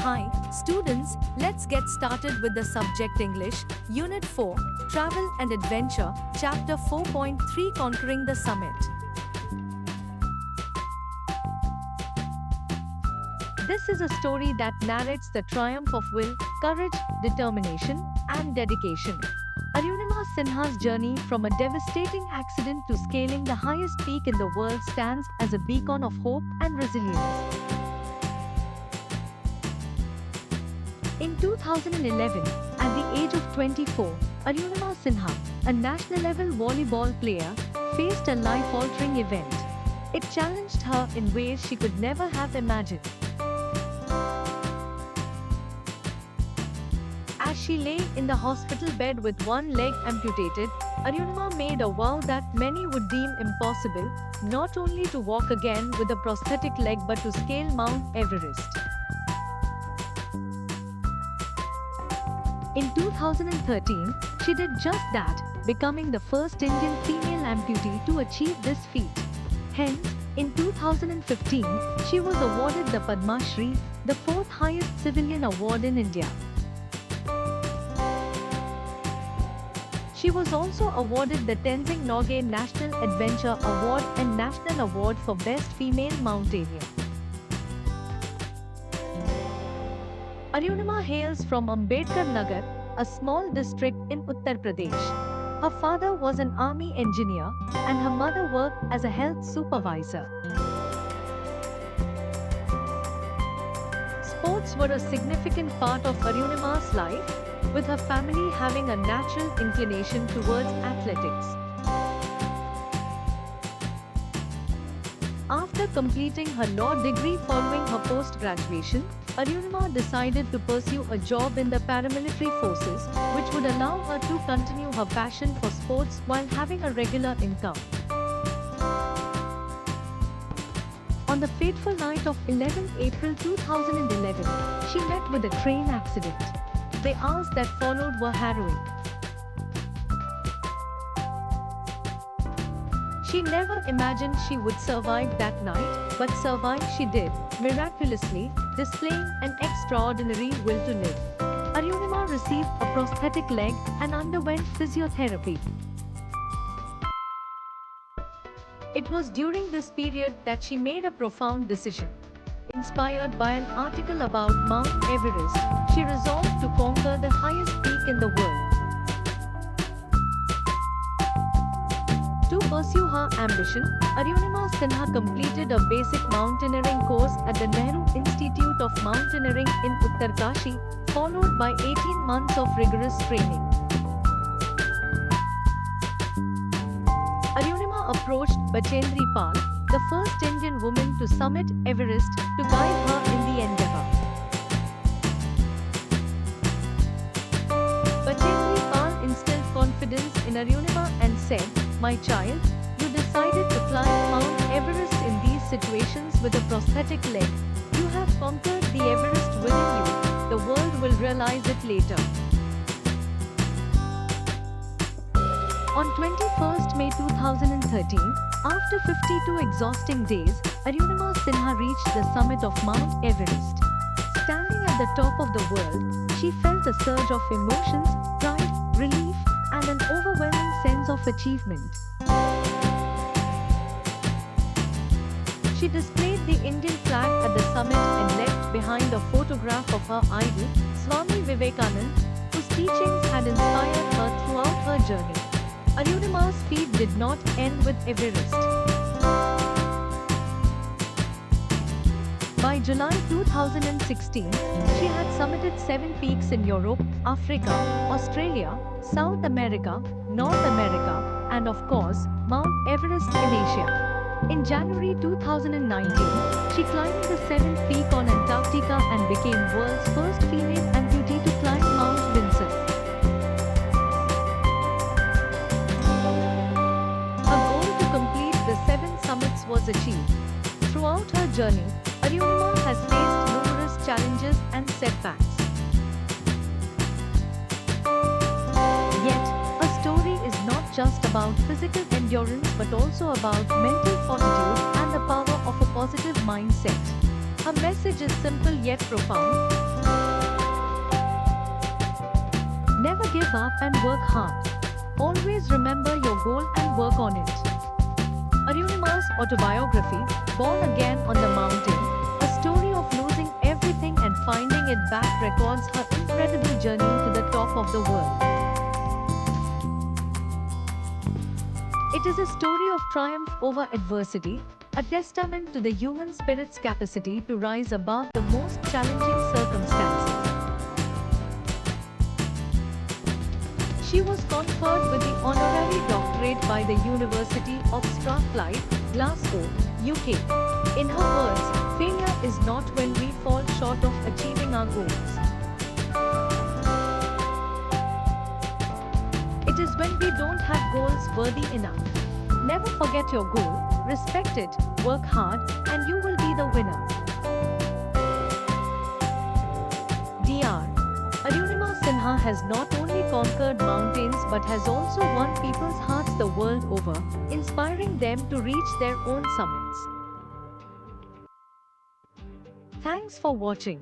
Hi, students, let's get started with the subject English, Unit 4, Travel and Adventure, Chapter 4.3 Conquering the Summit. This is a story that narrates the triumph of will, courage, determination, and dedication. Arunima Sinha's journey from a devastating accident to scaling the highest peak in the world stands as a beacon of hope and resilience. In 2011, at the age of 24, Arunima Sinha, a national-level volleyball player, faced a life-altering event. It challenged her in ways she could never have imagined. As she lay in the hospital bed with one leg amputated, Arunima made a vow that many would deem impossible, not only to walk again with a prosthetic leg but to scale Mount Everest. In 2013, she did just that, becoming the first Indian female amputee to achieve this feat. Hence, in 2015, she was awarded the Padma Shri, the fourth highest civilian award in India. She was also awarded the Tenzing Norgay National Adventure Award and National Award for Best Female Mountaineer. Arunima hails from Ambedkar Nagar, a small district in Uttar Pradesh. Her father was an army engineer and her mother worked as a health supervisor. Sports were a significant part of Arunima's life, with her family having a natural inclination towards athletics. After completing her law degree following her post-graduation, Arunima decided to pursue a job in the paramilitary forces, which would allow her to continue her passion for sports while having a regular income. On the fateful night of 11 April 2011, she met with a train accident. The hours that followed were harrowing. She never imagined she would survive that night, but survive she did, miraculously, displaying an extraordinary will to live. Arunima received a prosthetic leg and underwent physiotherapy. It was during this period that she made a profound decision. Inspired by an article about Mount Everest, she resolved to conquer the highest peak in the world. To pursue her ambition, Arunima Sinha completed a basic mountaineering course at the Nehru Institute of Mountaineering in Uttarkashi, followed by 18 months of rigorous training. Arunima approached Bachendri Pal, the first Indian woman to summit Everest, to guide her in the endeavour. Bachendri Pal instilled confidence in Arunima and said, "My child, you decided to climb Mount Everest in these situations with a prosthetic leg. You have conquered the Everest within you. The world will realize it later." On 21st May 2013, after 52 exhausting days, Arunima Sinha reached the summit of Mount Everest. Standing at the top of the world, she felt a surge of emotions, pride, relief, and an overwhelming sense of achievement. She displayed the Indian flag at the summit and left behind a photograph of her idol, Swami Vivekananda, whose teachings had inspired her throughout her journey. Arunima's feat did not end with Everest. By July 2016, she had summited 7 peaks in Europe, Africa, Australia, South America, North America, and of course, Mount Everest in Asia. In January 2019, she climbed the 7th peak on Antarctica and became world's first female amputee to climb Mount Vinson. Summits was achieved. Throughout her journey, Arunima has faced numerous challenges and setbacks. Yet, a story is not just about physical endurance but also about mental fortitude and the power of a positive mindset. Her message is simple yet profound. Never give up and work hard. Always remember your goal and work on it. Arunima's autobiography, Born Again on the Mountain, a story of losing everything and finding it back, records her incredible journey to the top of the world. It is a story of triumph over adversity, a testament to the human spirit's capacity to rise above the most challenging circumstances. She was conferred with the honorary doctorate by the University of Strathclyde, Glasgow, UK. In her words, failure is not when we fall short of achieving our goals. It is when we don't have goals worthy enough. Never forget your goal, respect it, work hard, and you will be the winner. Dr. Arunima Sinha has not only conquered mountains but has also won people's hearts the world over, inspiring them to reach their own summits. Thanks for watching.